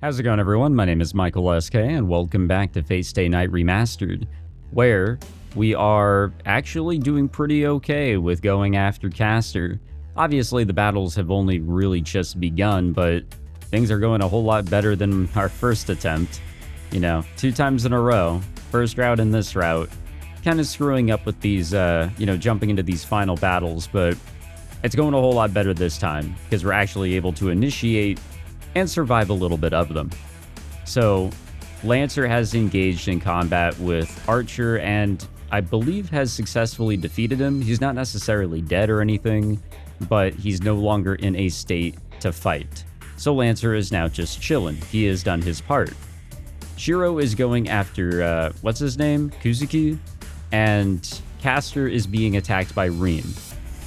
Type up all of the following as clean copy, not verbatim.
How's it going, everyone? My name is Michael SK, and welcome back to Fate Stay Night Remastered, where we are actually doing pretty okay with going after Caster. Obviously, the battles have only really just begun, but things are going a whole lot better than our first attempt. You know, 2 times in a row, first route and this route. Kind of screwing up with these, jumping into these final battles, but it's going a whole lot better this time, because we're actually able to initiate and survive a little bit of them. So, Lancer has engaged in combat with Archer and I believe has successfully defeated him. He's not necessarily dead or anything, but he's no longer in a state to fight. So Lancer is now just chilling. He has done his part. Shirou is going after, what's his name? Kuzuki? And Caster is being attacked by Reem.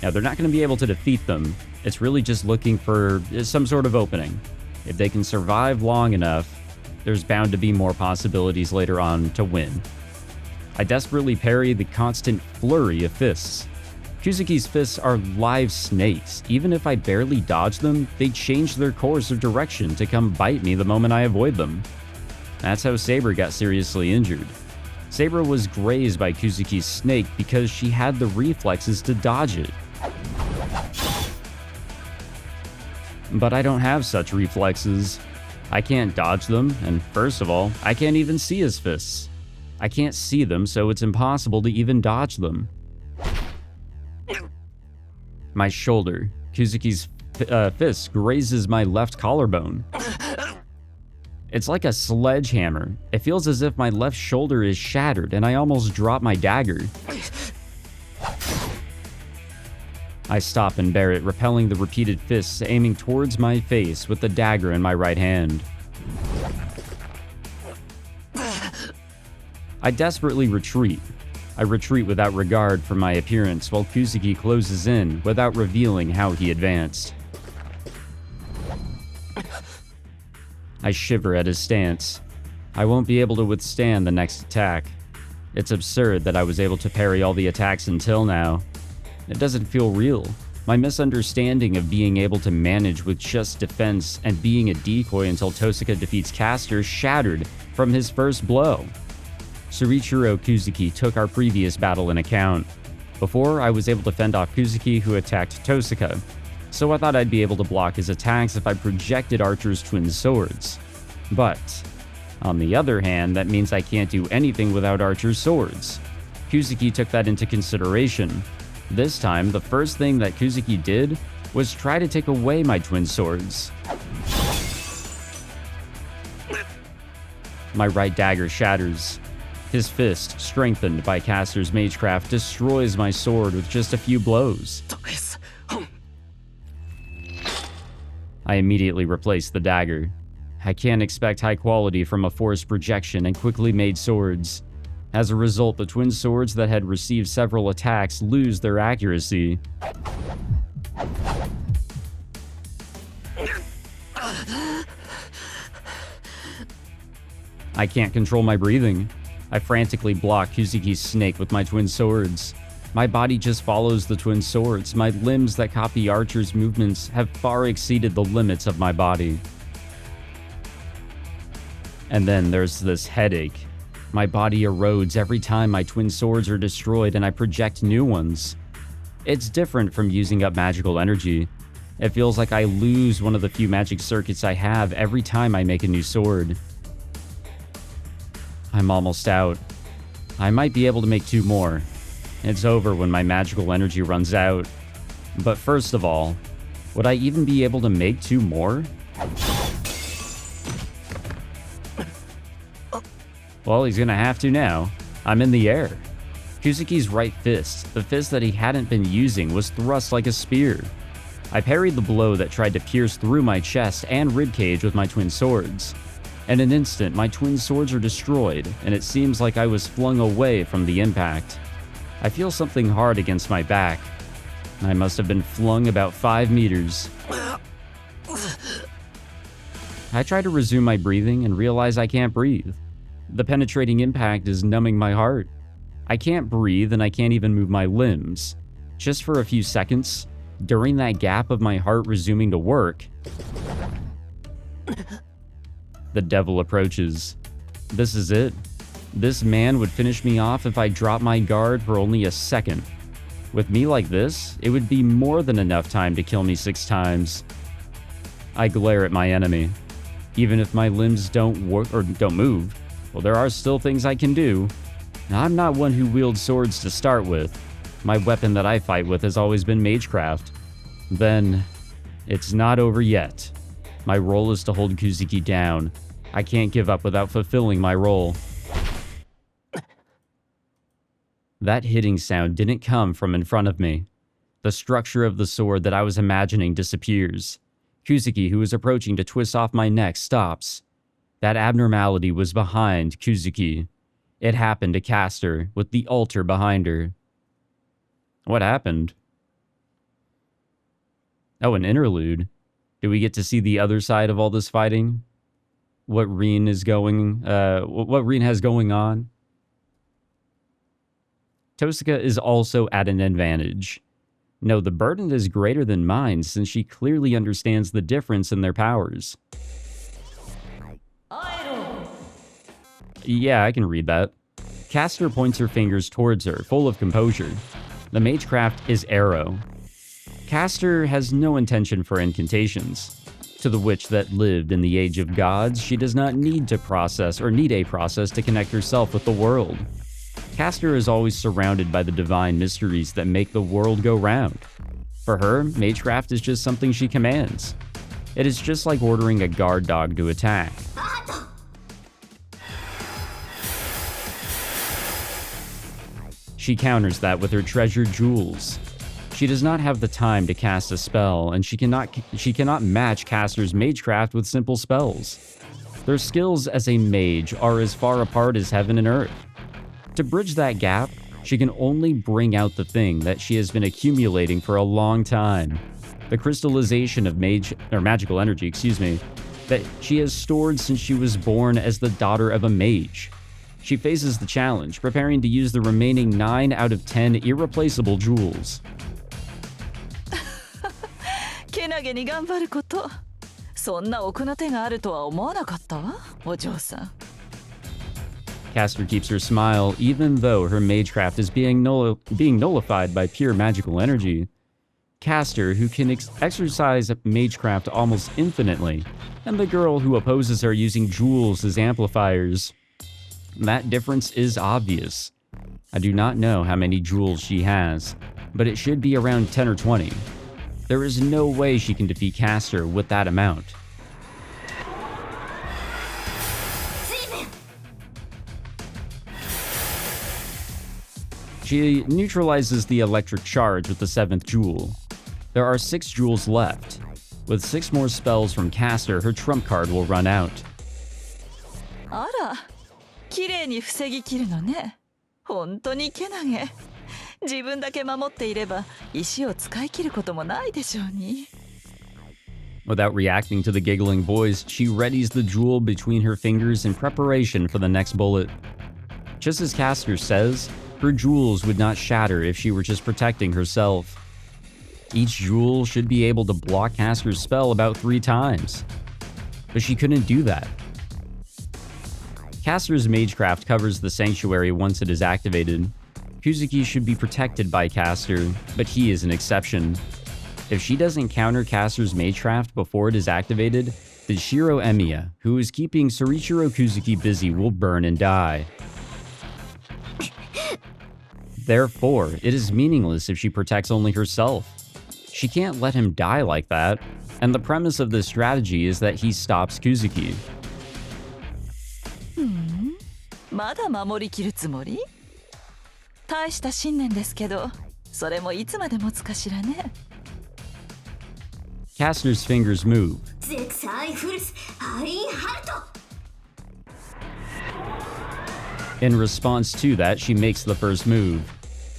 Now, they're not going to be able to defeat them. It's really just looking for some sort of opening. If they can survive long enough, there's bound to be more possibilities later on to win. I desperately parry the constant flurry of fists. Kuzuki's fists are live snakes. Even if I barely dodge them, they change their course or direction to come bite me the moment I avoid them. That's how Saber got seriously injured. Saber was grazed by Kuzuki's snake because she had the reflexes to dodge it. But I don't have such reflexes. I can't dodge them, and first of all, I can't even see his fists. I can't see them, so it's impossible to even dodge them. My shoulder. Kuzuki's fist grazes my left collarbone. It's like a sledgehammer. It feels as if my left shoulder is shattered, and I almost drop my dagger. I stop and bear it, repelling the repeated fists, aiming towards my face with the dagger in my right hand. I desperately retreat. I retreat without regard for my appearance, while Kuzuki closes in without revealing how he advanced. I shiver at his stance. I won't be able to withstand the next attack. It's absurd that I was able to parry all the attacks until now. It doesn't feel real. My misunderstanding of being able to manage with just defense and being a decoy until Tosuka defeats Caster shattered from his first blow. Shirou Kuzuki took our previous battle in account. Before, I was able to fend off Kuzuki, who attacked Tosuka, so I thought I'd be able to block his attacks if I projected Archer's twin swords. But, on the other hand, that means I can't do anything without Archer's swords. Kuzuki took that into consideration. This time, the first thing that Kuzuki did was try to take away my twin swords. My right dagger shatters. His fist, strengthened by Caster's magecraft, destroys my sword with just a few blows. I immediately replaced the dagger. I can't expect high quality from a forced projection and quickly made swords. As a result, the twin swords that had received several attacks lose their accuracy. I can't control my breathing. I frantically block Kuzuki's snake with my twin swords. My body just follows the twin swords. My limbs that copy Archer's movements have far exceeded the limits of my body. And then there's this headache. My body erodes every time my twin swords are destroyed and I project new ones. It's different from using up magical energy. It feels like I lose one of the few magic circuits I have every time I make a new sword. I'm almost out. I might be able to make 2 more. It's over when my magical energy runs out. But first of all, would I even be able to make 2 more? Well, he's gonna have to now. I'm in the air. Kuzuki's right fist, the fist that he hadn't been using, was thrust like a spear. I parried the blow that tried to pierce through my chest and ribcage with my twin swords. In an instant, my twin swords are destroyed, and it seems like I was flung away from the impact. I feel something hard against my back. I must have been flung about 5 meters. I try to resume my breathing and realize I can't breathe. The penetrating impact is numbing my heart. I can't breathe and I can't even move my limbs. Just for a few seconds, during that gap of my heart resuming to work, The devil approaches. This is it. This man would finish me off if I dropped my guard for only a second. With me like this, it would be more than enough time to kill me 6 times. I glare at my enemy. Even if my limbs don't work or don't move, well, there are still things I can do. Now, I'm not one who wields swords to start with. My weapon that I fight with has always been magecraft. Then, it's not over yet. My role is to hold Kuzuki down. I can't give up without fulfilling my role. That hitting sound didn't come from in front of me. The structure of the sword that I was imagining disappears. Kuzuki, who is approaching to twist off my neck, stops. That abnormality was behind Kuzuki. It happened to Caster, with the altar behind her. What happened? Oh, an interlude. Do we get to see the other side of all this fighting? What Rin has going on? Tosuka is also at an advantage. No, the burden is greater than mine since she clearly understands the difference in their powers. Yeah, I can read that. Caster points her fingers towards her, full of composure. The magecraft is arrow. Caster has no intention for incantations. To the witch that lived in the age of gods, she does not need a process to connect herself with the world. Caster is always surrounded by the divine mysteries that make the world go round. For her, magecraft is just something she commands. It is just like ordering a guard dog to attack. She counters that with her treasured jewels. She does not have the time to cast a spell, and she cannot match Caster's magecraft with simple spells. Their skills as a mage are as far apart as heaven and earth. To bridge that gap, she can only bring out the thing that she has been accumulating for a long time. The crystallization of magical energy, that she has stored since she was born as the daughter of a mage. She faces the challenge, preparing to use the remaining 9 out of 10 irreplaceable jewels. けなげに頑張ること。そんな奥の手があるとは思わなかったわ、お嬢さん。Caster keeps her smile, even though her magecraft is being nullified by pure magical energy. Caster, who can exercise magecraft almost infinitely, and the girl who opposes her using jewels as amplifiers. That difference is obvious. I do not know how many jewels she has, but it should be around 10 or 20. There is no way she can defeat Caster with that amount. She neutralizes the electric charge with the 7th jewel. There are 6 jewels left. With 6 more spells from Caster, her trump card will run out. あら、綺麗に防ぎ切るのね。本当にけなげ。自分だけ守っていれば石を使い切ることもないでしょうに。Without reacting to the giggling boys, she readies the jewel between her fingers in preparation for the next bullet. Just as Caster says, her jewels would not shatter if she were just protecting herself. Each jewel should be able to block Caster's spell about 3 times. But she couldn't do that. Caster's magecraft covers the sanctuary once it is activated. Kuzuki should be protected by Caster, but he is an exception. If she doesn't counter Caster's magecraft before it is activated, then Shirou Emiya, who is keeping Sorichiro Kuzuki busy, will burn and die. Therefore, it is meaningless if she protects only herself. She can't let him die like that, and the premise of this strategy is that he stops Kuzuki. まだ守りきるつもり？大した信念ですけど、それもいつまで持つかしらね。Caster's fingers move. In response to that, she makes the first move.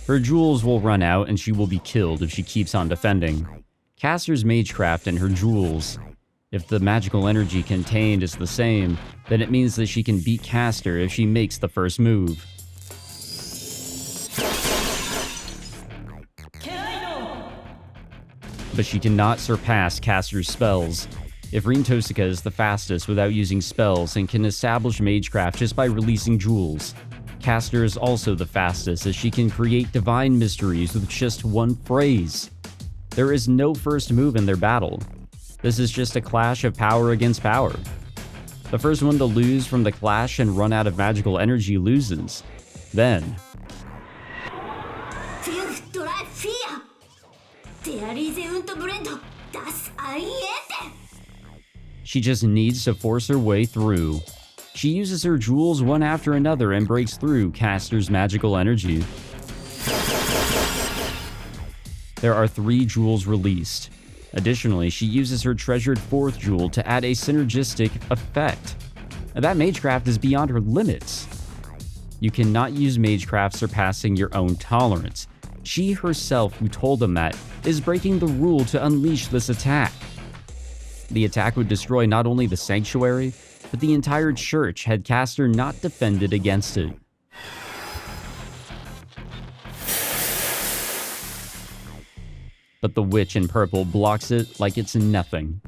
Her jewels will run out and she will be killed if she keeps on defending. Caster's magecraft and her jewels. If the magical energy contained is the same, then it means that she can beat Caster if she makes the first move. But she cannot surpass Caster's spells. If Rin Tosuka is the fastest without using spells and can establish magecraft just by releasing jewels, Caster is also the fastest as she can create divine mysteries with just one phrase. There is no first move in their battle. This is just a clash of power against power. The first one to lose from the clash and run out of magical energy loses. Then, she just needs to force her way through. She uses her jewels one after another and breaks through Caster's magical energy. There are 3 jewels released. Additionally, she uses her treasured 4th jewel to add a synergistic effect. That magecraft is beyond her limits. You cannot use magecraft surpassing your own tolerance. She herself, who told them that, is breaking the rule to unleash this attack. The attack would destroy not only the sanctuary, but the entire church had Caster not defended against it. But the witch in purple blocks it like it's nothing.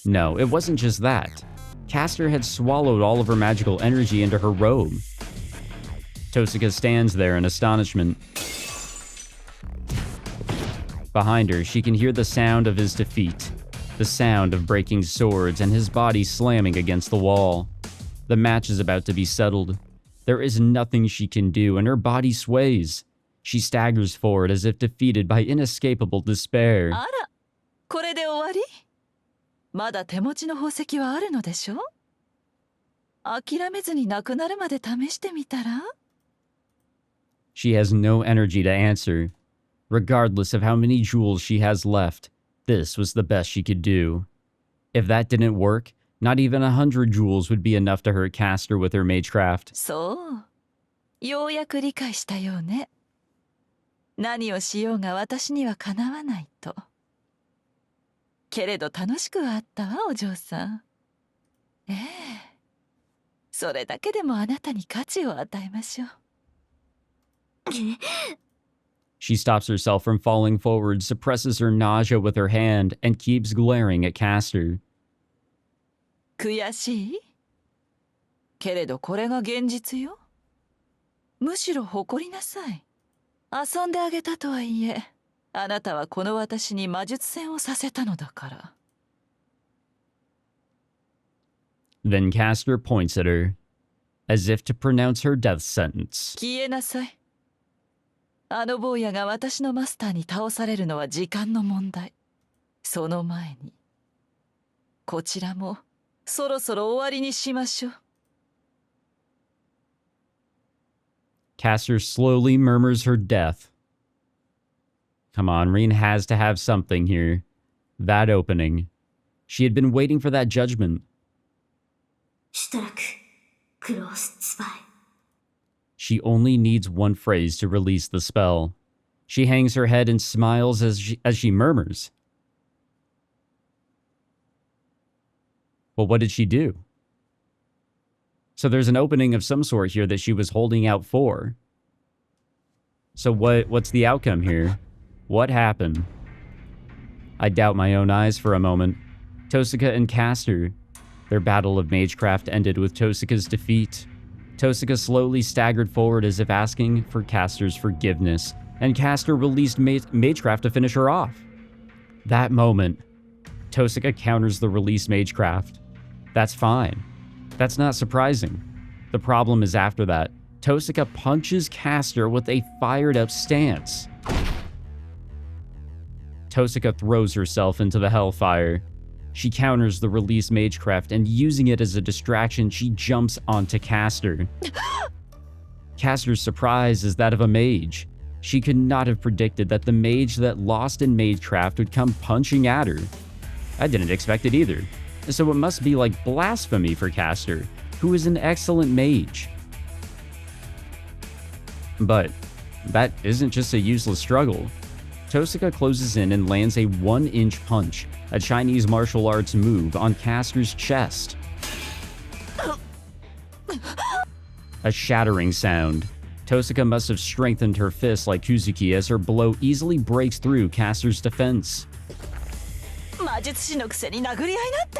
No, it wasn't just that. Caster had swallowed all of her magical energy into her robe. Tosuka stands there in astonishment. Behind her, she can hear the sound of his defeat. The sound of breaking swords and his body slamming against the wall. The match is about to be settled. There is nothing she can do, and her body sways. She staggers forward as if defeated by inescapable despair. あら、これで終わり？まだ手持ちの宝石はあるのでしょ？諦めずになくなるまで試してみたら？ She has no energy to answer. Regardless of how many jewels she has left, this was the best she could do. If that didn't work, not even 100 jewels would be enough to hurt Caster with her magecraft. そう。ようやく理解したようね。何をしようが私にはかなわないと。けれど楽しくはあったわ、お嬢さん。ええ。それだけでもあなたに価値を与えましょう。She stops herself from falling forward, suppresses her nausea with her hand, and keeps glaring at Caster. 悔しい？けれどこれが現実よ。むしろ誇りなさい。遊んであげたとはいえ、あなたはこの私に魔術戦をさせたのだから。Then Caster points at her, as if to pronounce her death sentence. 消えなさい。あの坊やが私のマスターに倒されるのは時間の問題。その前に、こちらもそろそろ終わりにしましょう。Caster slowly murmurs her death. Come on, Rin has to have something here. That opening. She had been waiting for that judgment. She only needs one phrase to release the spell. She hangs her head and smiles as she murmurs. Well, what did she do? So there's an opening of some sort here that she was holding out for. So what's the outcome here? What happened? I doubt my own eyes for a moment. Tosuka and Caster. Their battle of magecraft ended with Tosuka's defeat. Tosuka slowly staggered forward as if asking for Caster's forgiveness, and Caster released magecraft to finish her off. That moment, Tosuka counters the released magecraft. That's fine. That's not surprising. The problem is after that, Tosuka punches Caster with a fired-up stance. Tosuka throws herself into the hellfire. She counters the released magecraft, and using it as a distraction, she jumps onto Caster. Caster's surprise is that of a mage. She could not have predicted that the mage that lost in magecraft would come punching at her. I didn't expect it either. So it must be like blasphemy for Caster, who is an excellent mage. But that isn't just a useless struggle. Tosuka closes in and lands a 1-inch punch, a Chinese martial arts move, on Caster's chest. A shattering sound. Tosuka must have strengthened her fist like Kuzuki as her blow easily breaks through Caster's defense. 魔術師のくせに殴り合いなんて。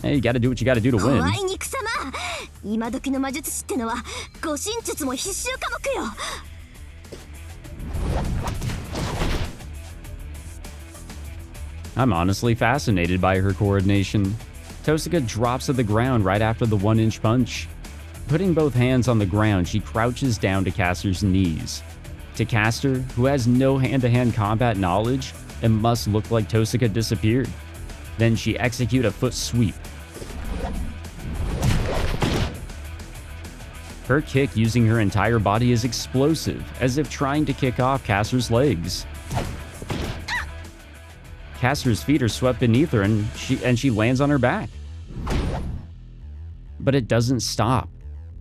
Hey, you gotta do what you gotta do to win. 怖い肉様。今時の魔術師ってのは護身術も必修科目よ。 I'm honestly fascinated by her coordination. Tosuka drops to the ground right after the 1-inch punch. Putting both hands on the ground, she crouches down to Caster's knees. To Caster, who has no hand-to-hand combat knowledge, it must look like Tosuka disappeared. Then she executes a foot sweep. Her kick using her entire body is explosive, as if trying to kick off Caster's legs. Caster's feet are swept beneath her and she lands on her back. But it doesn't stop.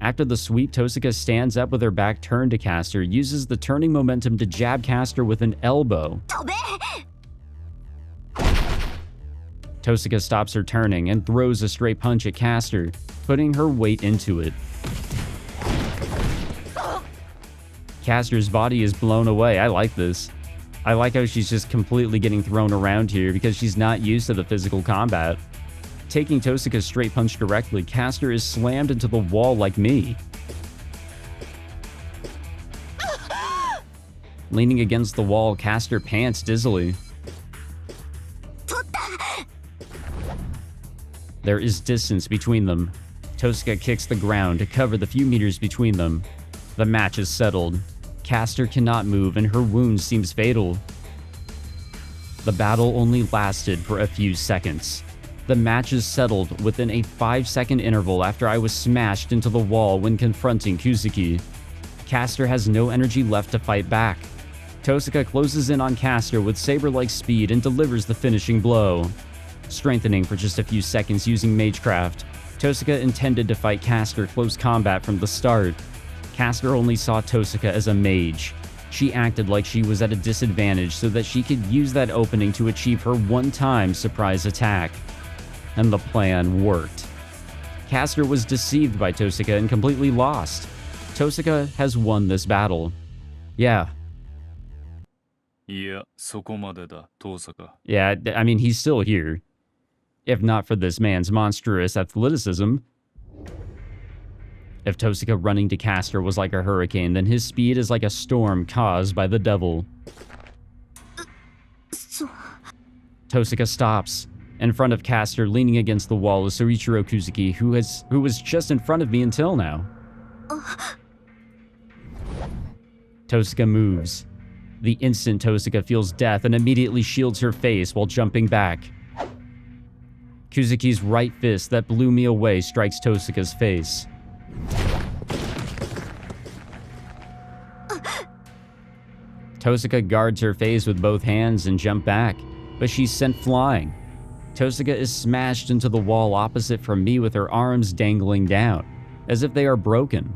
After the sweep, Tosuka stands up with her back turned to Caster, uses the turning momentum to jab Caster with an elbow. Tosuka stops her turning and throws a straight punch at Caster, putting her weight into it. Caster's body is blown away. I like this. I like how she's just completely getting thrown around here because she's not used to the physical combat. Taking Tosuka's straight punch directly, Caster is slammed into the wall like me. Leaning against the wall, Caster pants dizzily. There is distance between them. Tosuka kicks the ground to cover the few meters between them. The match is settled. Caster cannot move and her wound seems fatal. The battle only lasted for a few seconds. The match is settled within a 5-second interval after I was smashed into the wall when confronting Kuzuki. Caster has no energy left to fight back. Tosuka closes in on Caster with saber-like speed and delivers the finishing blow. Strengthening for just a few seconds using magecraft, Tosuka intended to fight Caster close combat from the start. Caster only saw Tosuka as a mage. She acted like she was at a disadvantage so that she could use that opening to achieve her one-time surprise attack. And the plan worked. Caster was deceived by Tosuka and completely lost. Tosuka has won this battle. Yeah. Yeah, I mean, he's still here. If not for this man's monstrous athleticism. If Tosuka running to Caster was like a hurricane, then his speed is like a storm caused by the devil. Tosuka stops. In front of Caster, leaning against the wall, is Shirou Kuzuki, who was just in front of me until now. Tosuka moves. The instant Tosuka feels death and immediately shields her face while jumping back. Kuzuki's right fist that blew me away strikes Tosuka's face. Tosuka guards her face with both hands and jumps back, but she's sent flying. Tosuka is smashed into the wall opposite from me with her arms dangling down, as if they are broken.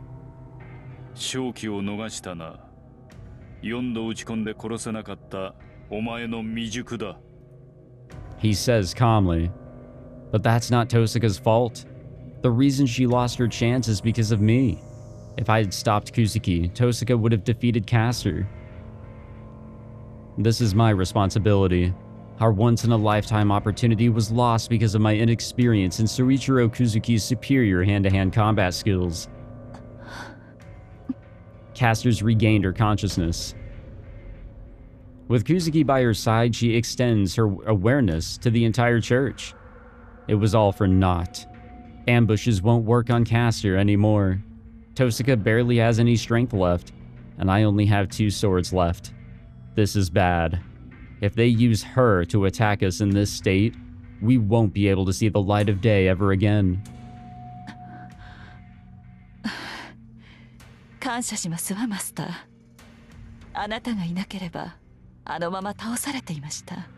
He says calmly, but that's not Tosuka's fault. The reason she lost her chance is because of me. If I had stopped Kuzuki, Tosuka would have defeated Caster. This is my responsibility. Our once-in-a-lifetime opportunity was lost because of my inexperience in Shirou Kuzuki's superior hand-to-hand combat skills. Caster's regained her consciousness. With Kuzuki by her side, she extends her awareness to the entire church. It was all for naught. Ambushes won't work on Caster anymore. Tosuka barely has any strength left, and I only have 2 swords left. This is bad. If they use her to attack us in this state, we won't be able to see the light of day ever again. 感謝しますわ、マスター。あなたがいなければ、あのまま倒されていました。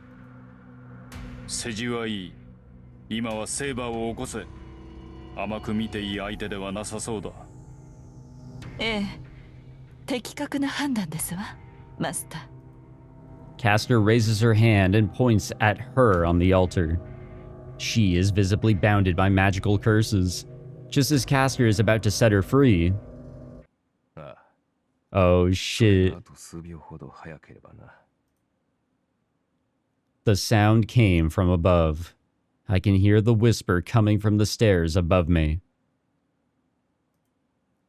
世辞はいい。今はセーバーを起こせ。甘く見ていい相手ではなさそうだ。ええ、的確な判断ですわ、マスター。Caster raises her hand and points at her on the altar. She is visibly bounded by magical curses, just as Caster is about to set her free. Oh shit. The sound came from above. I can hear the whisper coming from the stairs above me.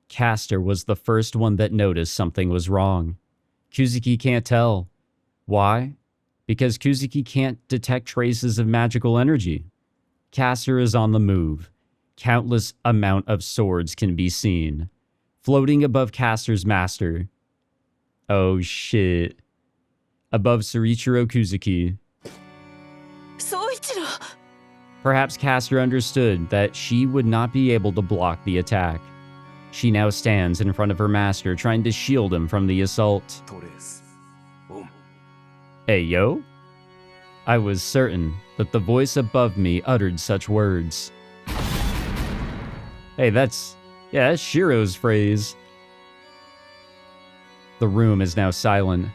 Caster was the first one that noticed something was wrong. Kuzuki can't tell. Why? Because Kuzuki can't detect traces of magical energy. Caster is on the move. Countless amount of swords can be seen, floating above Caster's master. Oh shit. Above Sorichiro Kuzuki. Soichiro! Perhaps Caster understood that she would not be able to block the attack. She now stands in front of her master, trying to shield him from the assault. Hey, yo? I was certain that the voice above me uttered such words. Hey, that's Shirou's phrase. The room is now silent.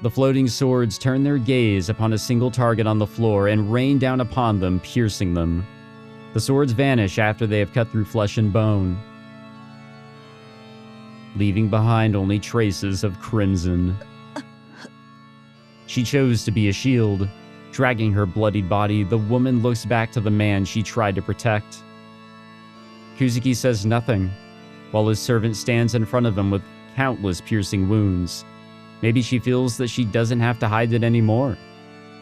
The floating swords turn their gaze upon a single target on the floor and rain down upon them, piercing them. The swords vanish after they have cut through flesh and bone, leaving behind only traces of crimson. She chose to be a shield. Dragging her bloodied body, the woman looks back to the man she tried to protect. Kuzuki says nothing, while his servant stands in front of him with countless piercing wounds. Maybe she feels that she doesn't have to hide it anymore.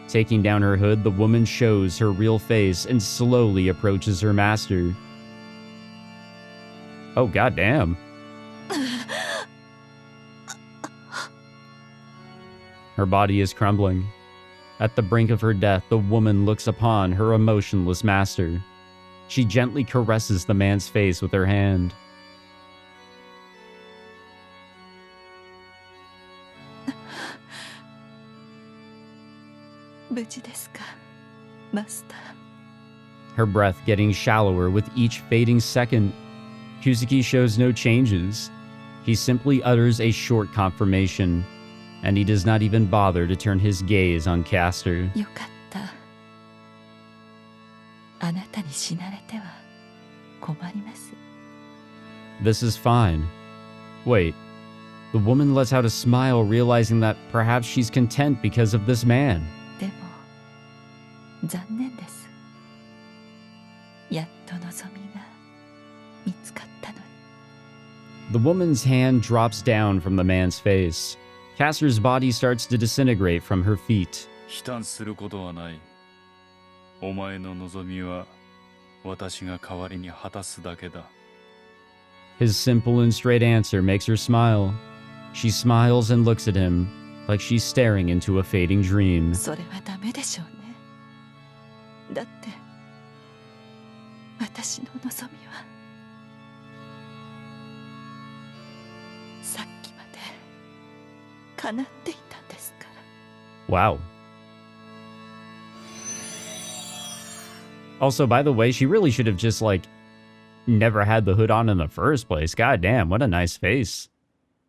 Taking down her hood, the woman shows her real face and slowly approaches her master. Oh, goddamn. Her body is crumbling. At the brink of her death, the woman looks upon her emotionless master. She gently caresses the man's face with her hand. Her breath getting shallower with each fading second. Kuzuki shows no changes. He simply utters a short confirmation, and he does not even bother to turn his gaze on Caster. This is fine. Wait, the woman lets out a smile, realizing that perhaps she's content because of this man. The woman's hand drops down from the man's face. Caster's body starts to disintegrate from her feet. His simple and straight answer makes her smile. She smiles and looks at him like she's staring into a fading dream. Wow. Also, by the way, she really should have just, never had the hood on in the first place. God damn, what a nice face.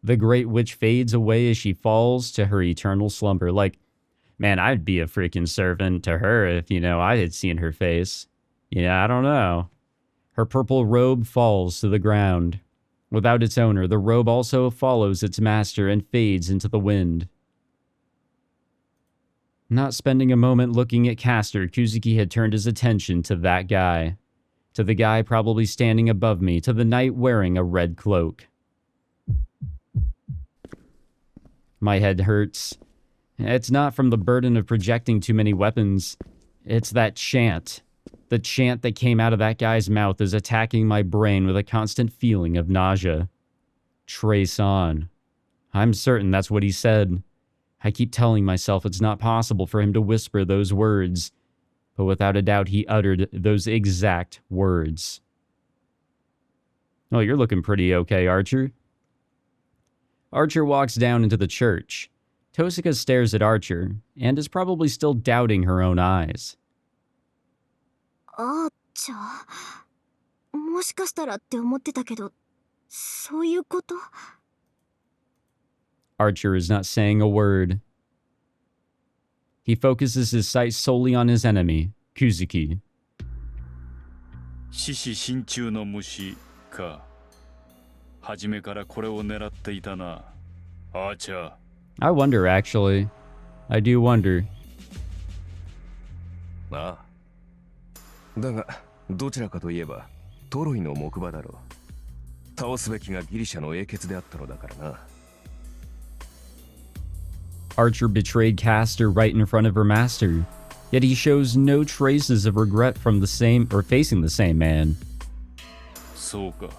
The Great Witch fades away as she falls to her eternal slumber. Man, I'd be a freaking servant to her if, I had seen her face. Yeah, I don't know. Her purple robe falls to the ground. Without its owner, the robe also follows its master and fades into the wind. Not spending a moment looking at Caster, Kuzuki had turned his attention to that guy. To the guy probably standing above me, to the knight wearing a red cloak. My head hurts. It's not from the burden of projecting too many weapons. It's that chant. The chant that came out of that guy's mouth is attacking my brain with a constant feeling of nausea. Trace on. I'm certain that's what he said. I keep telling myself it's not possible for him to whisper those words, but without a doubt he uttered those exact words. Oh, you're looking pretty okay, Archer. Archer walks down into the church. Tosika stares at Archer, and is probably still doubting her own eyes. Archer is not saying a word. He focuses his sight solely on his enemy, Kuzuki. I wonder, actually. I do wonder. ああ。だがどちらかといえばトロイの木馬だろう。倒すべきがギリシャの英傑であったのだからな。 Archer betrayed Caster right in front of her master, yet he shows no traces of regret from the same or facing the same man. そうか。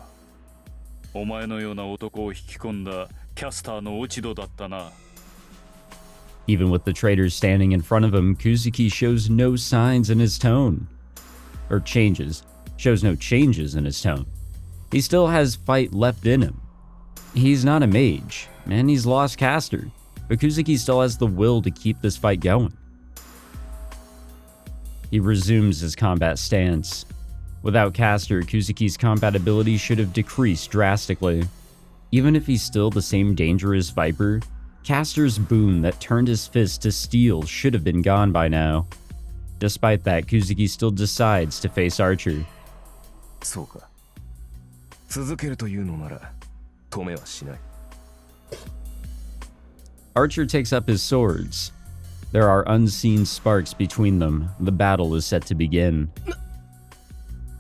お前のような男を引き込んだキャスターの落ち度だったな。 Even with the traitors standing in front of him, Kuzuki shows no signs in his tone. Or shows no changes in his tone. He still has fight left in him. He's not a mage, and he's lost Caster, but Kuzuki still has the will to keep this fight going. He resumes his combat stance. Without Caster, Kuzuki's combat ability should have decreased drastically. Even if he's still the same dangerous Viper, Caster's boon that turned his fist to steel should have been gone by now. Despite that, Kuzuki still decides to face Archer. そうか。続けるというのなら止めはしない。 Archer takes up his swords. There are unseen sparks between them. The battle is set to begin.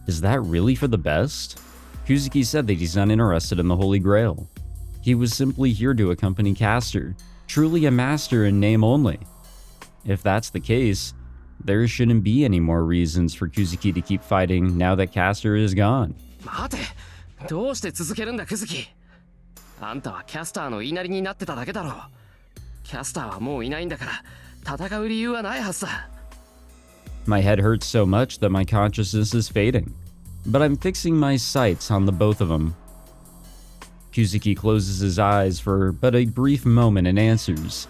Is that really for the best? Kuzuki said that he's not interested in the Holy Grail. He was simply here to accompany Caster, truly a master in name only. If that's the case, there shouldn't be any more reasons for Kuzuki to keep fighting now that Caster is gone. 待て、どうして続けるんだクズキ。あんたはキャスターの言いなりになってただけだろう。キャスターはもういないんだから戦う理由はないはずだ。 My head hurts so much that my consciousness is fading, but I'm fixing my sights on the both of them. Kuzuki closes his eyes for but a brief moment and answers.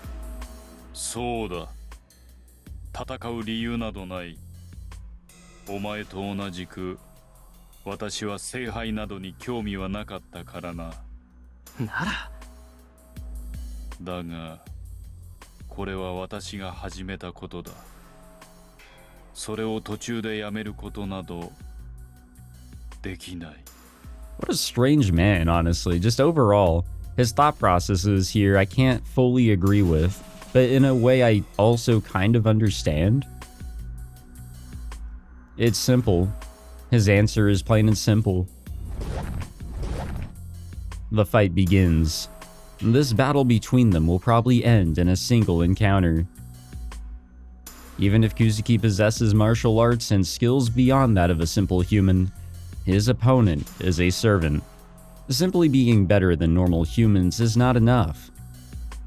そうだ。戦う理由などない。お前と同じく私は聖杯などに興味はなかったからな。なら。だがこれは私が始めたことだ。それを途中でやめることなどできない。 What a strange man, honestly. Just overall, his thought processes here I can't fully agree with, but in a way I also kind of understand. It's simple. His answer is plain and simple. The fight begins. This battle between them will probably end in a single encounter. Even if Kuzuki possesses martial arts and skills beyond that of a simple human, his opponent is a servant. Simply being better than normal humans is not enough.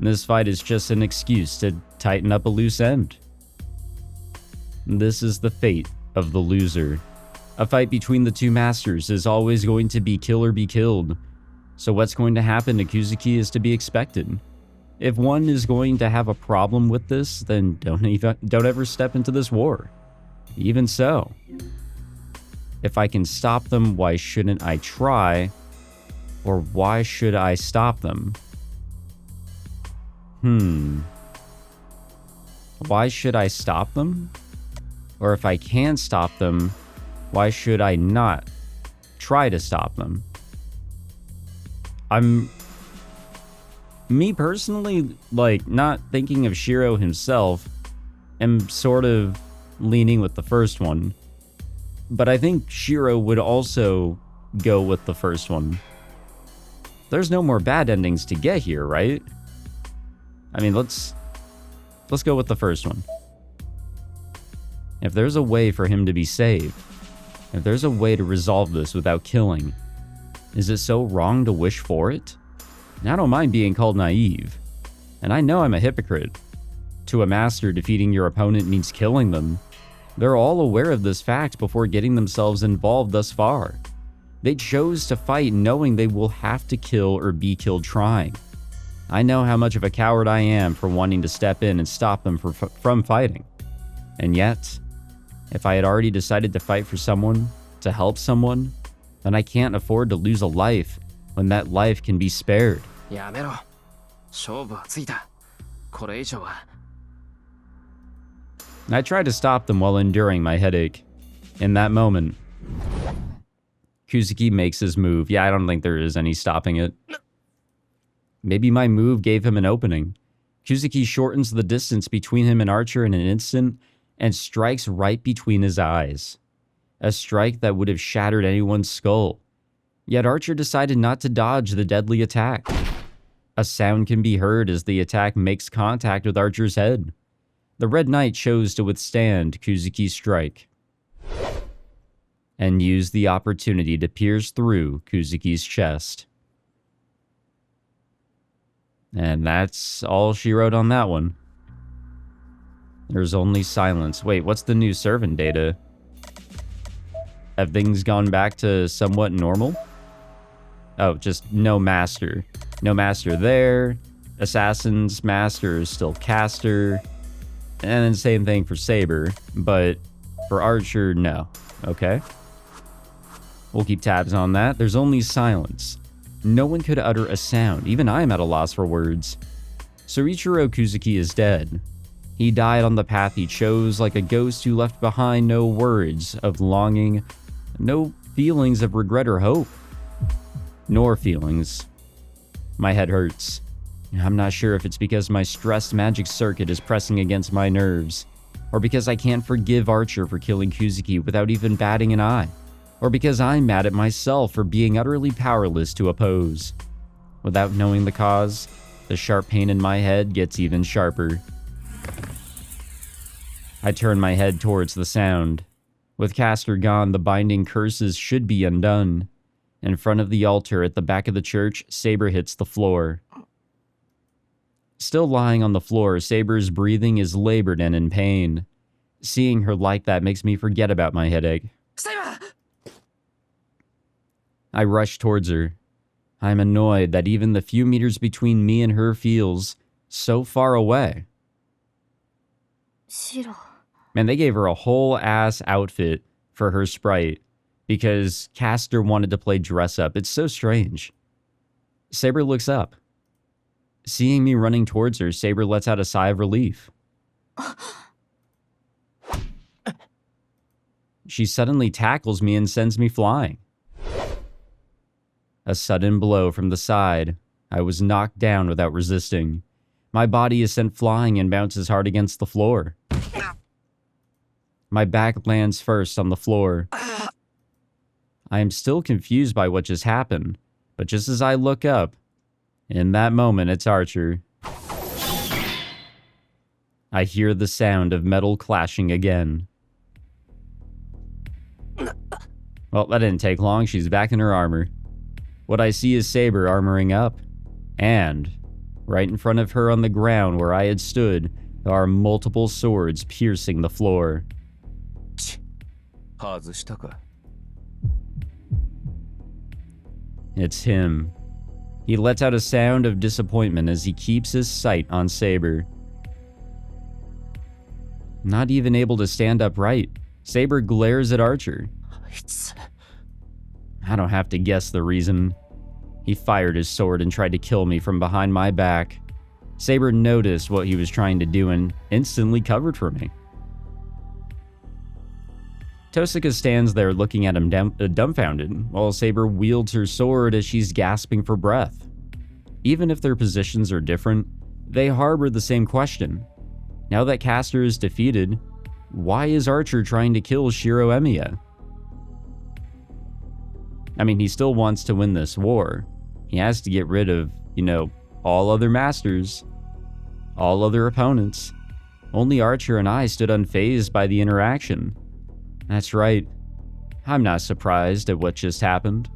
This fight is just an excuse to tighten up a loose end. This is the fate of the loser. A fight between the two masters is always going to be kill or be killed. So what's going to happen to Kuzuki is to be expected. If one is going to have a problem with this, then don't ever step into this war. Even so, if I can stop them, why shouldn't I try? Or why should I stop them? Why should I stop them? Or if I can stop them, why should I not try to stop them? Me personally, like, not thinking of Shirou himself, am sort of leaning with the first one. But I think Shirou would also go with the first one. There's no more bad endings to get here, right? I mean, let's go with the first one. If there's a way for him to be saved, if there's a way to resolve this without killing, is it so wrong to wish for it? And I don't mind being called naive. And I know I'm a hypocrite. To a master, defeating your opponent means killing them. They're all aware of this fact before getting themselves involved thus far. They chose to fight knowing they will have to kill or be killed trying. I know how much of a coward I am for wanting to step in and stop them from fighting. And yet, if I had already decided to fight for someone, to help someone, then I can't afford to lose a life when that life can be spared. やめろ。勝負はついた。これ以上は。 I tried to stop them while enduring my headache. In that moment, Kuzuki makes his move. Yeah, I don't think there is any stopping it. Maybe my move gave him an opening. Kuzuki shortens the distance between him and Archer in an instant, and strikes right between his eyes. A strike that would have shattered anyone's skull. Yet Archer decided not to dodge the deadly attack. A sound can be heard as the attack makes contact with Archer's head. The Red Knight chose to withstand Kuzuki's strike and used the opportunity to pierce through Kuzuki's chest. And that's all she wrote on that one. There's only silence. Wait, what's the new servant data? Have things gone back to somewhat normal? Oh, just no master. No master there. Assassin's master is still caster. And then same thing for Saber. But for Archer, no. Okay. We'll keep tabs on that. There's only silence. No one could utter a sound. Even I am at a loss for words. Soichiro Kuzuki is dead. He died on the path he chose, like a ghost who left behind no words of longing, no feelings of regret or hope. Nor feelings. My head hurts. I'm not sure if it's because my stressed magic circuit is pressing against my nerves, or because I can't forgive Archer for killing Kuzuki without even batting an eye, or because I'm mad at myself for being utterly powerless to oppose. Without knowing the cause, the sharp pain in my head gets even sharper. I turn my head towards the sound. With caster gone, the binding curses should be undone. In front of the altar at the back of the church, Saber hits the floor. Still lying on the floor, Saber's breathing is labored and in pain. Seeing her like that makes me forget about my headache. Saber! I rush towards her. I'm annoyed that even the few meters between me and her feels so far away. Shirou. Man, they gave her a whole ass outfit for her sprite because Caster wanted to play dress up. It's so strange. Saber looks up. Seeing me running towards her, Saber lets out a sigh of relief. She suddenly tackles me and sends me flying. A sudden blow from the side. I was knocked down without resisting. My body is sent flying and bounces hard against the floor. My back lands first on the floor. I am still confused by what just happened, but just as I look up, in that moment it's Archer. I hear the sound of metal clashing again. Well, that didn't take long. She's back in her armor. What I see is Saber armoring up, and right in front of her on the ground where I had stood, there are multiple swords piercing the floor. 外したか。 It's him. He lets out a sound of disappointment as he keeps his sight on Saber. Not even able to stand upright, Saber glares at Archer. I don't have to guess the reason. He fired his sword and tried to kill me from behind my back. Saber noticed what he was trying to do and instantly covered for me. Tosaka stands there looking at him dumbfounded, while Saber wields her sword as she's gasping for breath. Even if their positions are different, they harbor the same question. Now that Caster is defeated, why is Archer trying to kill Shirou Emiya? I mean, he still wants to win this war. He has to get rid of, all other masters, all other opponents. Only Archer and I stood unfazed by the interaction. That's right. I'm not surprised at what just happened.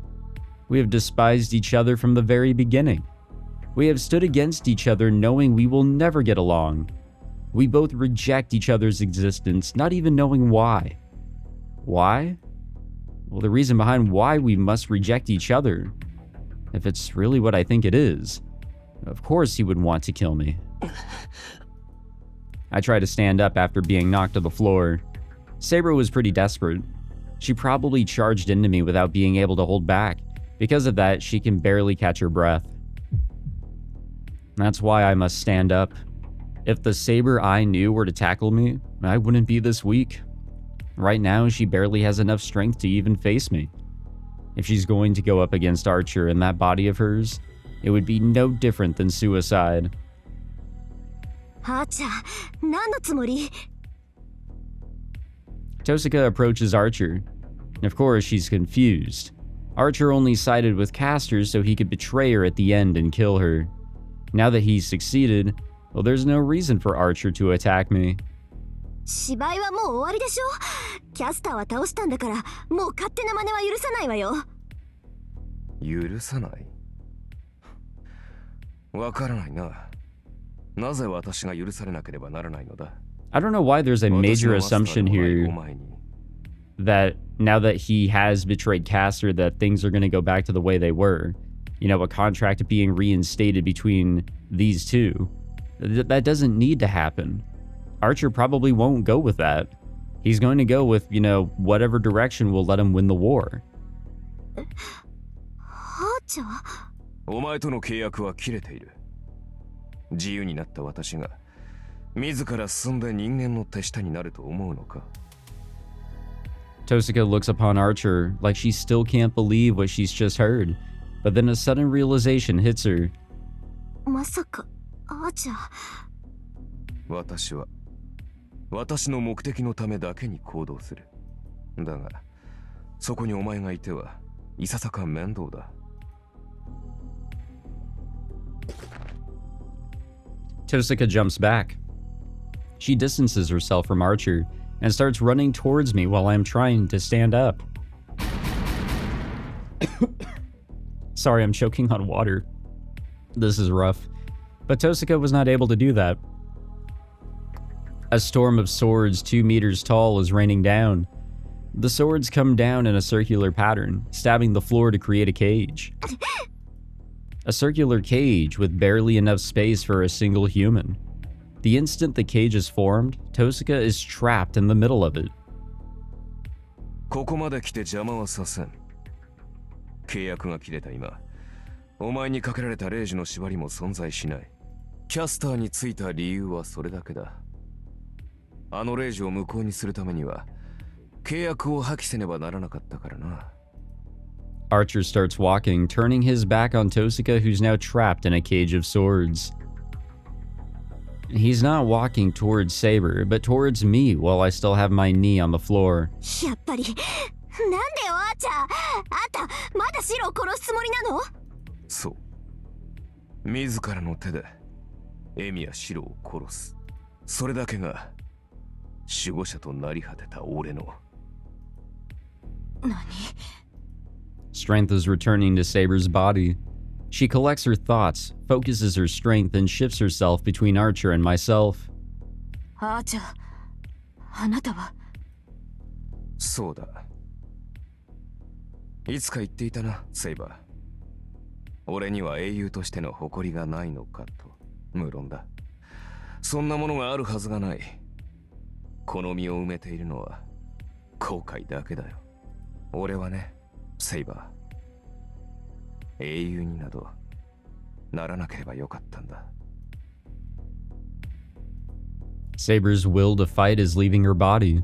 We have despised each other from the very beginning. We have stood against each other knowing we will never get along. We both reject each other's existence, not even knowing why. Why? Well, the reason behind why we must reject each other, if it's really what I think it is, of course he would want to kill me. I try to stand up after being knocked to the floor. Saber was pretty desperate. She probably charged into me without being able to hold back. Because of that, she can barely catch her breath. That's why I must stand up. If the Saber I knew were to tackle me, I wouldn't be this weak. Right now, she barely has enough strength to even face me. If she's going to go up against Archer in that body of hers, it would be no different than suicide. あーちゃん、何のつもり？ Tosuka approaches Archer. Of course, she's confused. Archer only sided with Caster so he could betray her at the end and kill her. Now that he's succeeded, well, there's no reason for Archer to attack me. 芝居はもう終わりでしょ。キャスターは倒したんだから、もう勝手な真似は許さないわよ。許さない？わからないな。なぜ私が許されなければならないのだ？ I don't know why there's a major assumption here that now that he has betrayed Caster, that things are going to go back to the way they were. You know, a contract being reinstated between these two. That doesn't need to happen. Archer probably won't go with that. He's going to go with, you know, whatever direction will let him win the war. はーちゃん？お前との契約は切れている。自由になった私が自ら進んで人間の手下になると思うのか？ Tosuka looks upon Archer like she still can't believe what she's just heard, but then a sudden realization hits her. まさか、あーちゃん。私の目的のためだけに行動する。だが、そこにお前がいてはいささか面倒だ。Tosuka jumps back. She distances herself from Archer and starts running towards me while I'm trying to stand up. Sorry, I'm choking on water. This is rough. But Tosuka was not able to do that. A storm of swords 2 meters tall is raining down. The swords come down in a circular pattern, stabbing the floor to create a cage. A circular cage with barely enough space for a single human. The instant the cage is formed, Tosuka is trapped in the middle of it. ここまで来て邪魔はさせん。契約が切れた今、お前にかけられたレイジの縛りも存在しない。キャスターについた理由はそれだけだ。あのレイジを無効にするためには、契約を破棄せねばならなかったからな。Archer starts walking, turning his back on Tosuka, who's now trapped in a cage of swords. He's not walking towards Saber, but towards me while I still have my knee on the floor. やっぱり、なんでよ、あーちゃん。あんた、まだシロを殺すつもりなの？そう。自らの手で、エミやシロを殺す。それだけが、守護者となり果てた俺の。何？ Strength is returning to Saber's body. She collects her thoughts, focuses her strength, and shifts herself between Archer and myself. あーちゃん、あなたは。そうだ。いつか言っていたな、セイバー。俺には英雄としての誇りがないのかと。無論だ。そんなものがあるはずがない。この身を埋めているのは後悔だけだよ。俺はね、セイバー。英雄になどならなければよかったんだ。Saber's will to fight is leaving her body.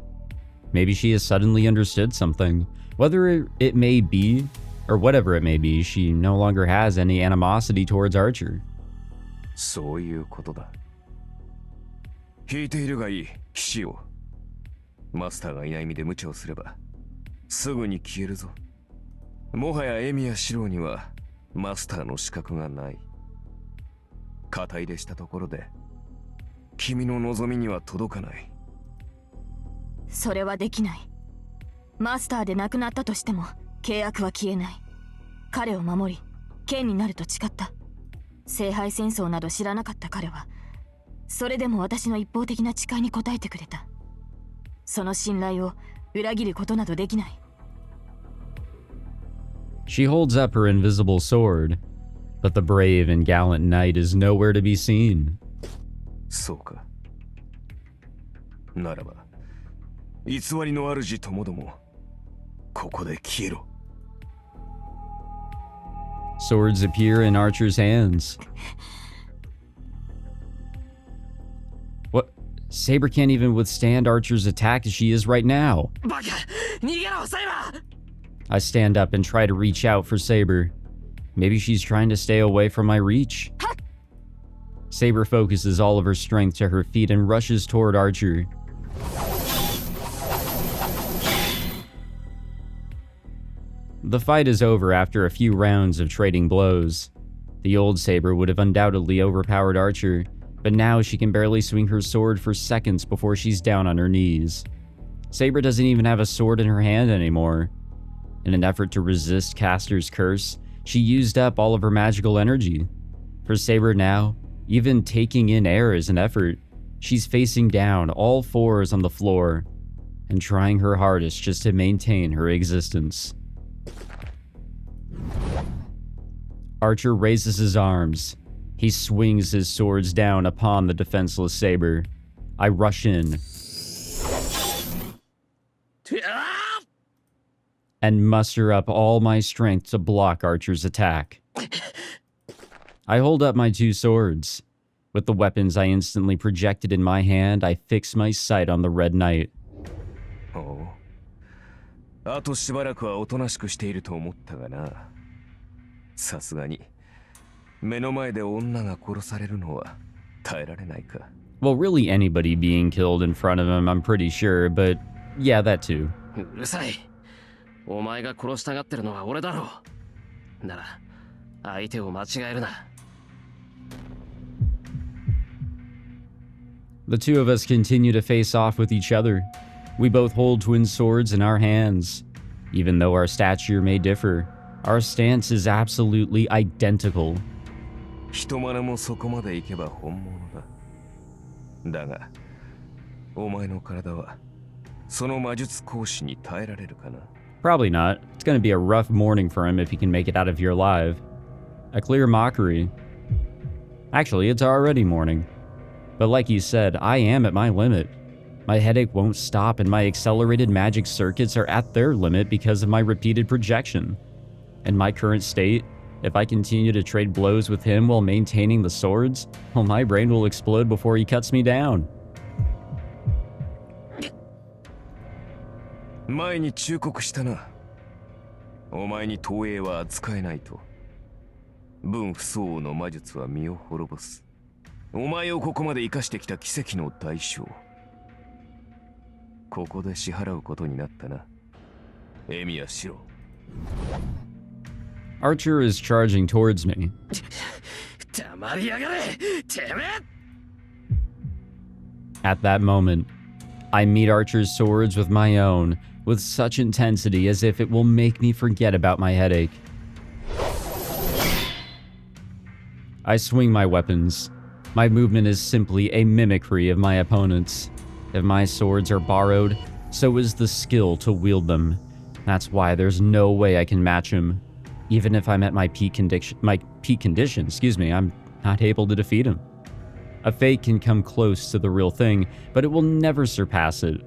Maybe she has suddenly understood something. Whether it may be, or whatever it may be, she no longer has any animosity towards Archer. そういうことだ。引いているがいい、騎士を。マスターがいない身で無茶をすれば、すぐに消えるぞ。もはやエミやシローには、マスターの資格がない。肩入れしたところで、君の望みには届かない。それはできない。マスターで亡くなったとしても、契約は消えない。彼を守り、剣になると誓った。聖杯戦争など知らなかった彼は、それでも私の一方的な誓いに応えてくれた。その信頼を裏切ることなどできない。She holds up her invisible sword, but the brave and gallant knight is nowhere to be seen. そうか。ならば、偽りの主ともども、ここで消えろ。Swords appear in Archer's hands. What? Saber can't even withstand Archer's attack as she is right now. バカ！逃げろ、セイバー！ I stand up and try to reach out for Saber. Maybe she's trying to stay away from my reach. Saber focuses all of her strength to her feet and rushes toward Archer. The fight is over after a few rounds of trading blows. The old saber would have undoubtedly overpowered Archer, but now she can barely swing her sword for seconds before she's down on her knees. Saber doesn't even have a sword in her hand anymore. In an effort to resist Caster's curse, she used up all of her magical energy. For Saber now, even taking in air is an effort. She's facing down, all fours on the floor, and trying her hardest just to maintain her existence. Archer raises his arms. He swings his swords down upon the defenseless Saber. I rush in and muster up all my strength to block Archer's attack. I hold up my two swords. With the weapons I instantly projected in my hand, I fix my sight on the Red Knight. おう。あとしばらくはおとなしくしていると思ったがな。さすがに目の前で女が殺されるのは耐えられないか。Well, really anybody being killed in front of him, I'm pretty sure, but yeah, that too. うるさい。お前が殺したがってるのは俺だろう。なら、相手を間違えるな。The two of us continue to face off with each other. We both hold twin swords in our hands. Even though our stature may differ, our stance is absolutely identical. 人真似もそこまで行けば本物だ。だが、お前の体はその魔術講師に耐えられるかな？ Probably not. It's going to be a rough morning for him if he can make it out of here alive. A clear mockery. Actually, it's already morning. But like you said, I am at my limit. My headache won't stop and my accelerated magic circuits are at their limit because of my repeated projection. In my current state, if I continue to trade blows with him while maintaining the swords, well, my brain will explode before he cuts me down. 前に忠告したな。お前に投影は扱えないと。分不相応の魔術は身を滅ぼす。お前をここまで生かしてきた奇跡の代償。ここで支払うことになったな。エミヤシロ。Archer is charging towards me. 黙りやがれ、てめえ! At that moment, I meet Archer's swords with my own, with such intensity as if it will make me forget about my headache. I swing my weapons. My movement is simply a mimicry of my opponent's. If my swords are borrowed, so is the skill to wield them. That's why there's no way I can match him. Even if I'm at my peak condition, I'm not able to defeat him. A fake can come close to the real thing, but it will never surpass it.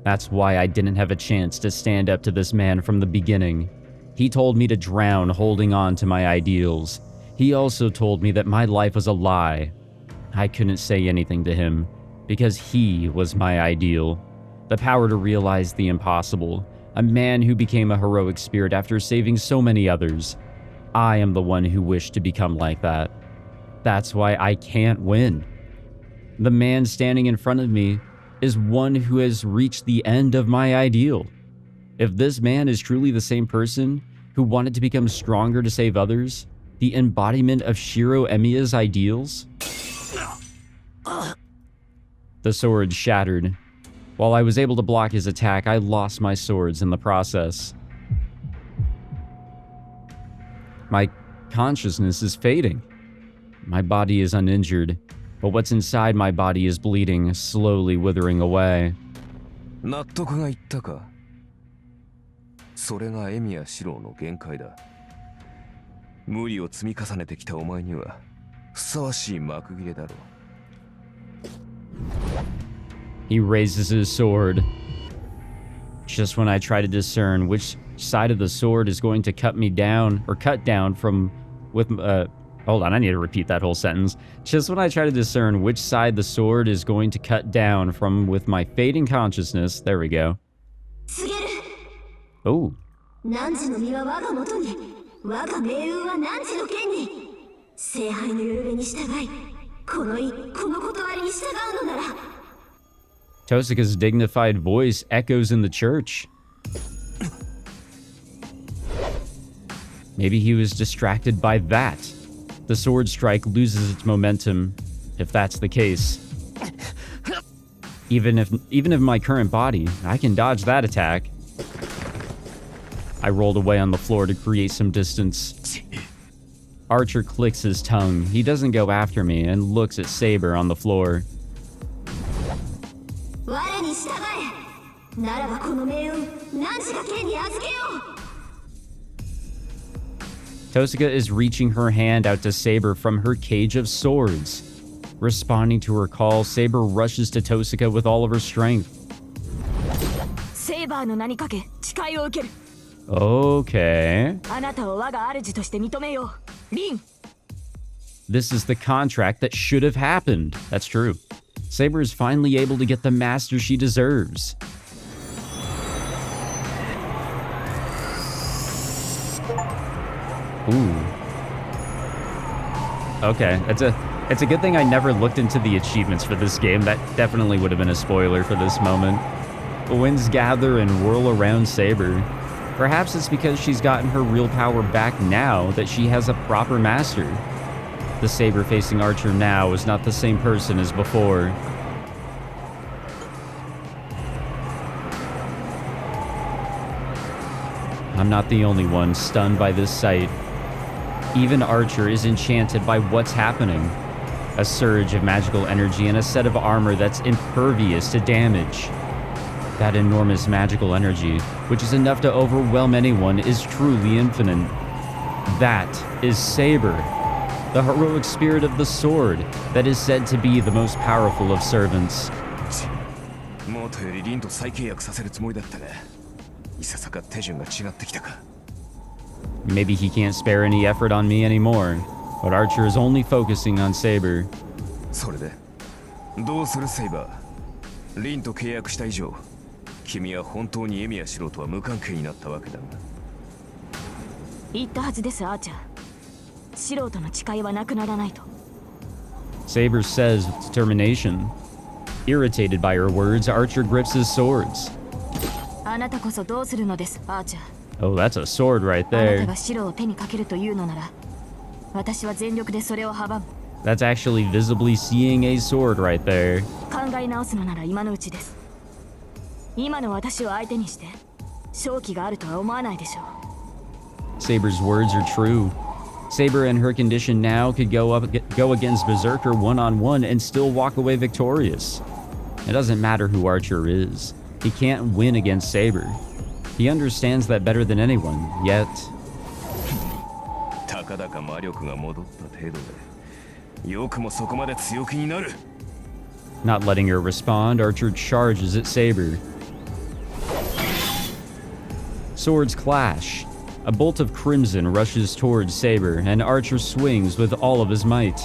That's why I didn't have a chance to stand up to this man from the beginning. He told me to drown holding on to my ideals. He also told me that my life was a lie. I couldn't say anything to him, because he was my ideal. The power to realize the impossible. A man who became a heroic spirit after saving so many others. I am the one who wished to become like that. That's why I can't win. The man standing in front of me is one who has reached the end of my ideal. If this man is truly the same person who wanted to become stronger to save others, the embodiment of Shirou Emiya's ideals, the sword shattered. While I was able to block his attack, I lost my swords in the process. My consciousness is fading. My body is uninjured, but what's inside my body is bleeding, slowly withering away. 納得がいったか。それがエミヤシロの限界だ。無理を積み重ねてきたお前にはふさわしい幕切れだろう。He raises his sword. Just when I try to discern which side of the sword is going to cut me down, or cut down from with, hold on, I need to repeat that whole sentence. Just when I try to discern which side the sword is going to cut down from with my fading consciousness, there we go. Oh. 汝の身は我が元に、我が命運は汝の剣に。聖杯のよるべに従い、この断りに従うのなら。Tosaka's dignified voice echoes in the church. Maybe he was distracted by that. The sword strike loses its momentum, if that's the case. Even if my current body, I can dodge that attack. I rolled away on the floor to create some distance. Archer clicks his tongue. He doesn't go after me and looks at Saber on the floor. Tosuka is reaching her hand out to Saber from her cage of swords. Responding to her call, Saber rushes to Tosuka with all of her strength. Okay. This is the contract that should have happened. That's true. Saber is finally able to get the master she deserves. Ooh. Okay, it's a good thing I never looked into the achievements for this game. That definitely would have been a spoiler for this moment. The winds gather and whirl around Saber. Perhaps it's because she's gotten her real power back now that she has a proper master. The Saber-facing archer now is not the same person as before. I'm not the only one stunned by this sight. Even Archer is enchanted by what's happening. A surge of magical energy and a set of armor that's impervious to damage. That enormous magical energy, which is enough to overwhelm anyone, is truly infinite. That is Saber, the heroic spirit of the sword that is said to be the most powerful of servants. Maybe he can't spare any effort on me anymore, but Archer is only focusing on Saber. Saber says with determination. Irritated by her words, Archer grips his swords. Oh, that's a sword right there. That's actually visibly seeing a sword right there. Saber's words are true. Saber in her condition now could go against Berserker one-on-one and still walk away victorious. It doesn't matter who Archer is. He can't win against Saber. He understands that better than anyone, yet... Not letting her respond, Archer charges at Saber. Swords clash. A bolt of crimson rushes towards Saber, and Archer swings with all of his might.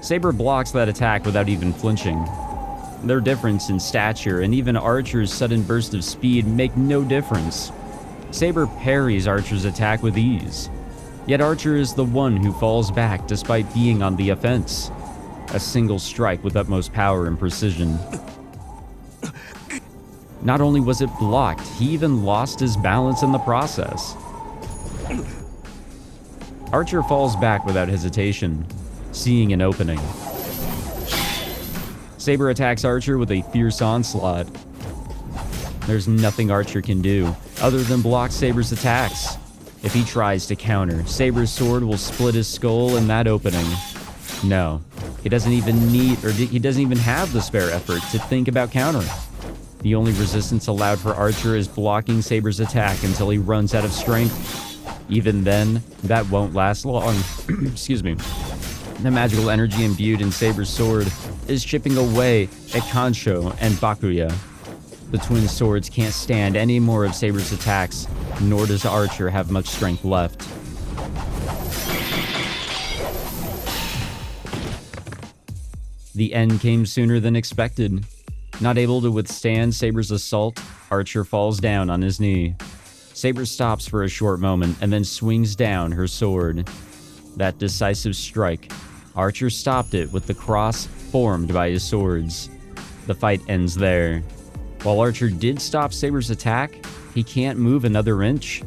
Saber blocks that attack without even flinching. Their difference in stature and even Archer's sudden burst of speed make no difference. Saber parries Archer's attack with ease. Yet Archer is the one who falls back despite being on the offense. A single strike with utmost power and precision. Not only was it blocked, he even lost his balance in the process. Archer falls back without hesitation, seeing an opening. Saber attacks Archer with a fierce onslaught. There's nothing Archer can do other than block Saber's attacks. If he tries to counter, Saber's sword will split his skull in that opening. No, he doesn't even have the spare effort to think about countering. The only resistance allowed for Archer is blocking Saber's attack until he runs out of strength. Even then, that won't last long. Excuse me. The magical energy imbued in Saber's sword is chipping away at Kansho and Bakuya. The twin swords can't stand any more of Saber's attacks, nor does Archer have much strength left. The end came sooner than expected. Not able to withstand Saber's assault, Archer falls down on his knee. Saber stops for a short moment and then swings down her sword. That decisive strike, Archer stopped it with the cross formed by his swords. The fight ends there. While Archer did stop Saber's attack, he can't move another inch.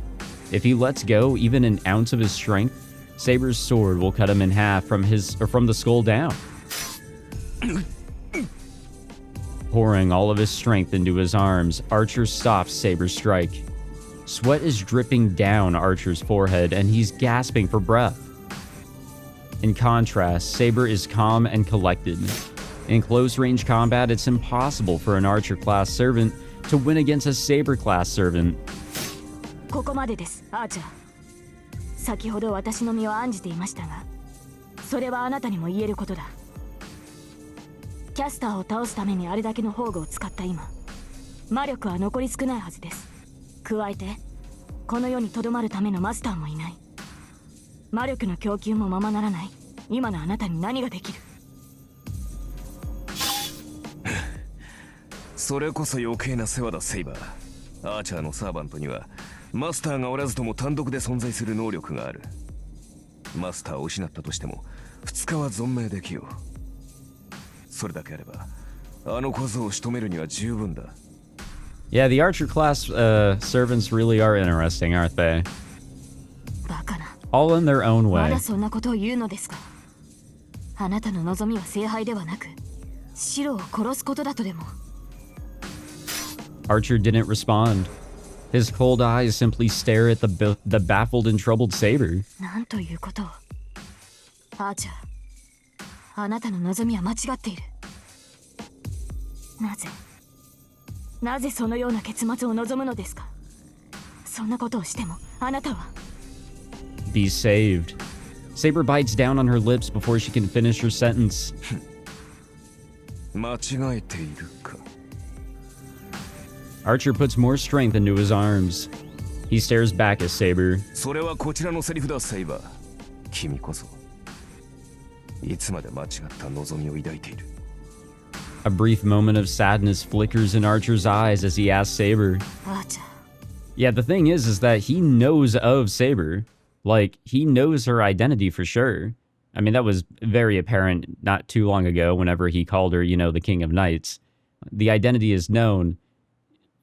If he lets go even an ounce of his strength, Saber's sword will cut him in half from the skull down. Pouring all of his strength into his arms, Archer stops Saber's strike. Sweat is dripping down Archer's forehead, and he's gasping for breath. In contrast, Saber is calm and collected. In close-range combat, it's impossible for an Archer-class servant to win against a Saber-class servant. ここまでです、アーチャー。先ほど私の身を案じていましたが、それはあなたにも言えることだ。キャスターを倒すためにあれだけの宝具を使った今、魔力は残り少ないはずです。加えて、この世にとどまるためのマスターもいない。魔力の供給もままならない。今のあなたに何ができる？それこそ余計な世話だ、セイバー。アーチャーのサーバントにはマスターがおらずとも単独で存在する能力がある。マスターを失ったとしても2日は存命できよう。それだけあればあの小僧を仕留めるには十分だ。Yeah, the Archer class servants really are interesting, aren't they? バカな。 All in their own ま way. だそんなことを言うのですか？あなたの望みは聖杯ではなく、白を殺すことだとでも。Archer didn't respond. His cold eyes simply stare at the baffled and troubled Saber. なんということを。アーチャー、あなたの望みは間違っている。なぜそのような結末を望むのですか？そんなことをしてもあなたは。Be saved. Saber bites down on her lips before she can finish her sentence. 間違えているか。Archer puts more strength into his arms. He stares back at Saber. それはこちらのセリフだ、セイバー。君こそいつまで間違った望みを抱いている。A brief moment of sadness flickers in Archer's eyes as he asks Saber. アーチャー、 Yeah, the thing is that he knows of Saber. Like, he knows her identity for sure. I mean, that was very apparent not too long ago whenever he called her, the King of Knights. The identity is known.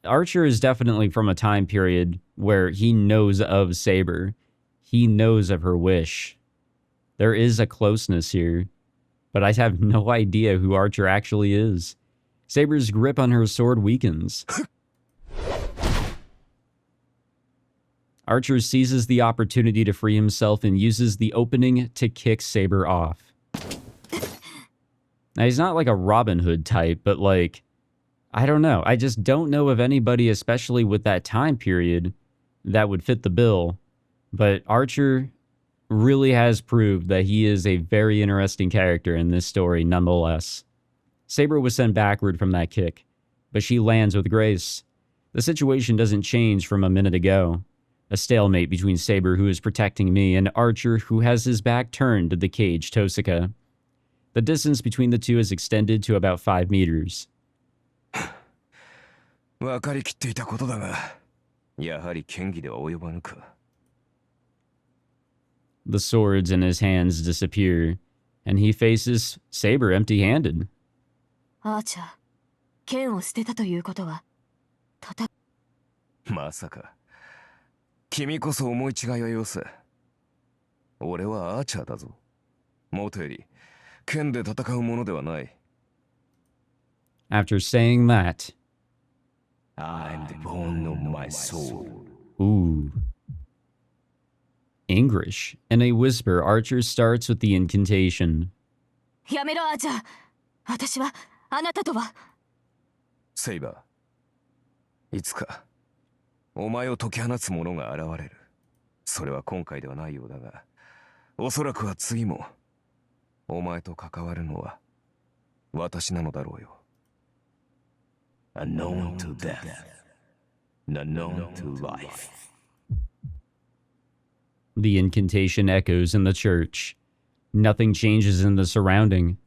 Archer is definitely from a time period where he knows of Saber. He knows of her wish. There is a closeness here, but I have no idea who Archer actually is. Saber's grip on her sword weakens. Archer seizes the opportunity to free himself and uses the opening to kick Saber off. Now, he's not like a Robin Hood type, but like, I don't know. I just don't know of anybody, especially with that time period, that would fit the bill. But Archer really has proved that he is a very interesting character in this story nonetheless. Saber was sent backward from that kick, but she lands with grace. The situation doesn't change from a minute ago. A stalemate between Saber, who is protecting me, and Archer, who has his back turned to the cage Tosaka. The distance between the two is extended to about 5 meters. 分かりきっていたことだが、やはり剣技では及ばぬか。The swords in his hands disappear, and he faces Saber empty-handed. アーチャー、剣を捨てたということは、まさか。君こそ思い違いはよせ。俺はアーチャーだぞ。もとより、剣で戦うものではない。After saying that, I'm the bone of my soul. Ooh. English. In a whisper, Archer starts with the incantation. やめろ、アーチャー。私は、あなたとは。セイバー、いつか、お前を解き放つ者が現れる。それは今回ではないようだが、おそらくは次も、お前と関わるのは、私なのだろうよ。Unknown to death, unknown to life. The incantation echoes in the church. Nothing changes in the surrounding.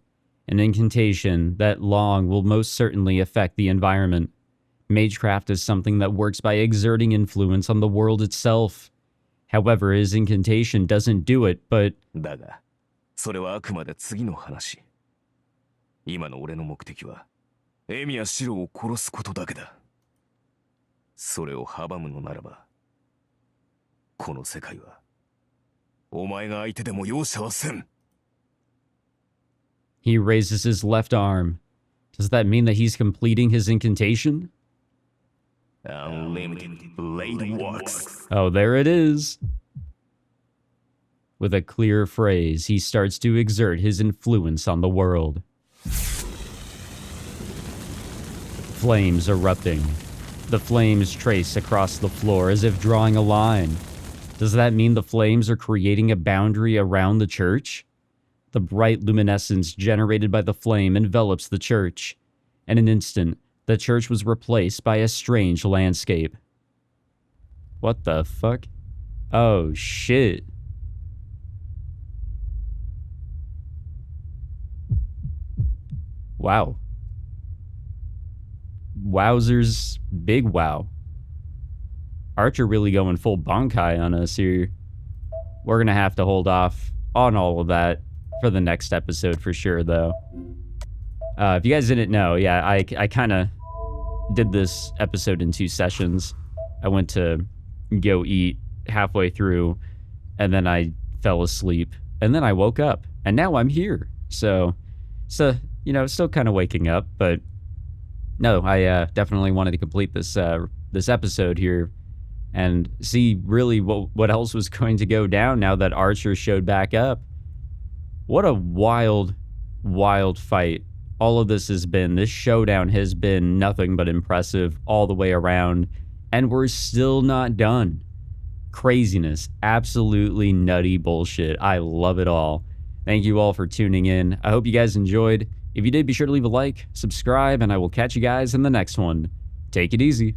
An incantation that long will most certainly affect the environment. Magecraft is something that works by exerting influence on the world itself. However, his incantation doesn't do it, but... だが、それはあくまで次の話。今の俺の目的は、エミヤ・シロを殺すことだけだ。それを阻むのならば、この世界はお前が相手でも容赦はせん。 He raises his left arm. Does that mean that he's completing his incantation? Unlimited blade works. Oh, there it is. With a clear phrase, he starts to exert his influence on the world. Flames erupting. The flames trace across the floor as if drawing a line. Does that mean the flames are creating a boundary around the church? The bright luminescence generated by the flame envelops the church. In an instant, the church was replaced by a strange landscape. What the fuck? Oh, shit. Wow. Wowzers, big wow. Archer really going full Bankai on us here. We're gonna have to hold off on all of that for the next episode for sure, though. If you guys didn't know, yeah, I kind of did this episode in 2 sessions. I went to go eat halfway through, and then I fell asleep, and then I woke up, and now I'm here. So you know, still kind of waking up, but no, I definitely wanted to complete this this episode here and see really what else was going to go down now that Archer showed back up. What a wild, wild fight all of this has been. This showdown has been nothing but impressive all the way around, and we're still not done. Craziness, absolutely nutty bullshit. I love it all. Thank you all for tuning in. I hope you guys enjoyed. If you did, be sure to leave a like, subscribe, and I will catch you guys in the next one. Take it easy.